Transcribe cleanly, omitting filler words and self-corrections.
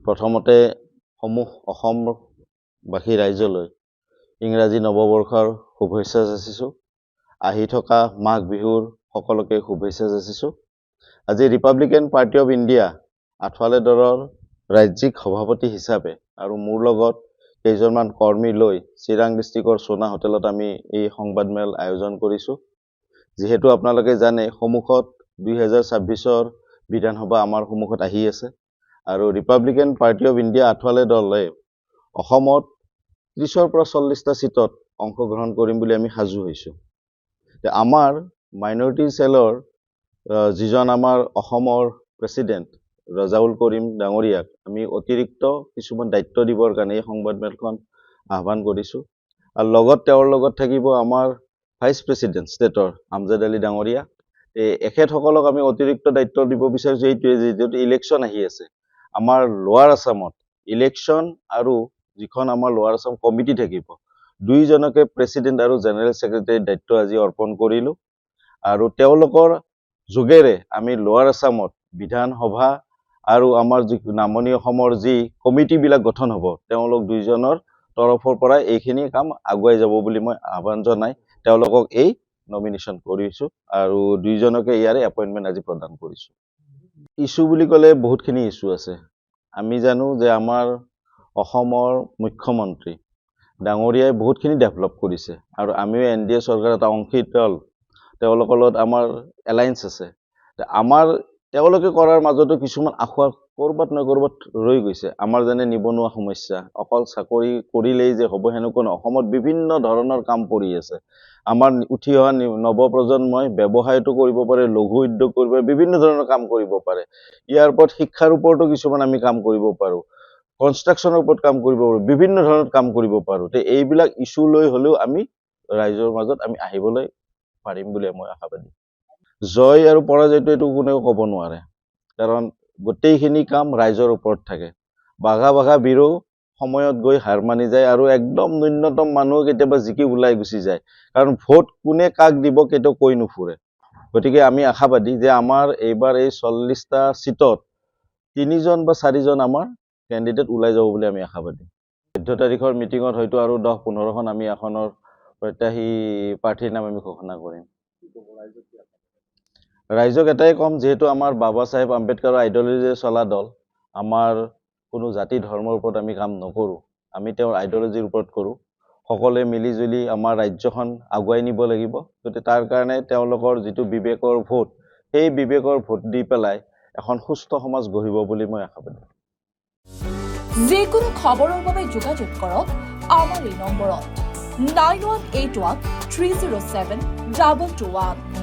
প্ৰথমতে সমূহ অসমবাসী ৰাইজলৈ ইংৰাজী নৱবৰ্ষৰ শুভেচ্ছা যাচিছোঁ। আহি থকা মাঘ বিহুৰ সকলোকে শুভেচ্ছা যাচিছোঁ। আজি Republican party of India Athawale দলৰ ৰাজ্যিক সভাপতি হিচাপে আৰু মোৰ লগত কেইজনমান কৰ্মী লৈ চিৰাং ডিষ্ট্ৰিক্টৰ সোনা হোটেলত আমি এই সংবাদমেল আয়োজন কৰিছোঁ। যিহেতু আপোনালোকে জানে সন্মুখত 2026 বিধানসভা আমাৰ সন্মুখত আহি আছে আৰু Republican party of India Athawale দলে অসমত 30ৰ পৰা 40টা সিটত অংশগ্ৰহণ কৰিম বুলি আমি সাজু হৈছোঁ। আমাৰ মাইনৰিটি সেলৰ যিজন আমাৰ অসমৰ প্ৰেসিডেন্ট ৰাজাউল কৰিম ডাঙৰীয়াক আমি অতিৰিক্ত কিছুমান দায়িত্ব দিবৰ কাৰণে এই সংবাদমেলখন আহ্বান কৰিছোঁ। আৰু লগত তেওঁৰ লগত থাকিব আমাৰ ভাইস প্ৰেসিডেন্ট ষ্টেটৰ আমজাদ আলী ডাঙৰীয়া। এখেতসকলক আমি অতিৰিক্ত দায়িত্ব দিব বিচাৰিছোঁ এইটোৱে যে ইলেকশ্যন আহি আছে আমাৰ লোৱাৰ আসামত ইলেকশ্যন আৰু যিখন আমাৰ লোৱাৰ আসাম কমিটি থাকিব দুইজনকে প্ৰেসিডেন্ট আৰু জেনেৰেল সেক্ৰেটাৰীৰ দায়িত্ব আজি অৰ্পণ কৰিলোঁ। আৰু তেওঁলোকৰ যোগেৰে আমি লোৱাৰ আসামত বিধানসভা আৰু আমাৰ যি নামনি অসমৰ যি কমিটিবিলাক গঠন হ'ব তেওঁলোক দুইজনৰ তৰফৰ পৰা এইখিনি কাম আগুৱাই যাব বুলি মই আহ্বান জনাই তেওঁলোকক এই নমিনেশ্যন কৰিছোঁ আৰু দুইজনকে ইয়াৰে এপইণ্টমেণ্ট আজি প্ৰদান কৰিছোঁ। ইস্যু বুলি ক'লে বহুতখিনি ইস্যু আছে। আমি জানো যে আমাৰ অসমৰ মুখ্যমন্ত্ৰী ডাঙৰীয়াই বহুতখিনি ডেভেলপ কৰিছে আৰু আমিও NDA চৰকাৰ এটা অংশীত দল তেওঁলোকৰ লগত আমাৰ এলায়েন্স আছে। আমাৰ তেওঁলোকে কৰাৰ মাজতো কিছুমান আশা কৰবাত নহয় কৰবাত ৰৈ গৈছে। আমাৰ যেনে নিবনুৱা সমস্যা অকল চাকৰি কৰিলেই যে হ'ব সেনেকুৱা নহয়। অসমত বিভিন্ন ধৰণৰ কাম কৰি আছে। আমাৰ উঠি অহা নৱপ্ৰজন্মই ব্যৱসায়টো কৰিব পাৰে, লঘু উদ্যোগ কৰিব পাৰে, বিভিন্ন ধৰণৰ কাম কৰিব পাৰে। ইয়াৰ ওপৰত শিক্ষাৰ ওপৰতো কিছুমান আমি কাম কৰিব পাৰোঁ, কনষ্ট্ৰাকশ্যনৰ ওপৰত কাম কৰিব পাৰোঁ, বিভিন্ন ধৰণৰ কাম কৰিব পাৰোঁ। এইবিলাক ইস্যু লৈ হ'লেও আমি ৰাইজৰ মাজত আমি আহিবলৈ পাৰিম বুলি মই আশাবাদী। জয় আৰু পৰাজয়টো এইটো কোনেও ক'ব নোৱাৰে, কাৰণ গোটেইখিনি কাম ৰাইজৰ ওপৰত থাকে। বাঘা বীৰো সময়ত গৈ হাৰ মানি যায় আৰু একদম ন্যূনতম মানুহ কেতিয়াবা জিকি ওলাই গুচি যায়, কাৰণ ভোট কোনে কাক দিব কেতিয়াও কৈ নুফুৰে। গতিকে আমি আশাবাদী যে আমাৰ এইবাৰ এই 40টা সিটত 3জন বা 4জন আমাৰ কেণ্ডিডেট ওলাই যাব বুলি আমি আশাবাদী। 14 তাৰিখৰ মিটিঙত হয়তো আৰু 10-15খন আমি আসনৰ প্ৰত্যাশী প্ৰাৰ্থীৰ নাম আমি ঘোষণা কৰিম। ৰাইজক এটাই কম, যিহেতু আমাৰ বাবা চাহেব আম্বেদকাৰৰ আইডিঅলজি চলা দল, আমাৰ কোনো জাতি ধৰ্মৰ ওপৰত আমি কাম নকৰোঁ, আমি তেওঁৰ আইডিঅলজিৰ ওপৰত কৰোঁ। সকলোৱে মিলিজুলি আমাৰ ৰাজ্যখন আগুৱাই নিব লাগিব। গতিকে তাৰ কাৰণে তেওঁলোকৰ যিটো বিবেকৰ ভোট সেই বিবেকৰ ভোট দি পেলাই এখন সুস্থ সমাজ গঢ়িব বুলি মই আশাবাদী। যিকোনো খবৰৰ বাবে যোগাযোগ কৰক আমাৰ এই নম্বৰত 9181 307 2221।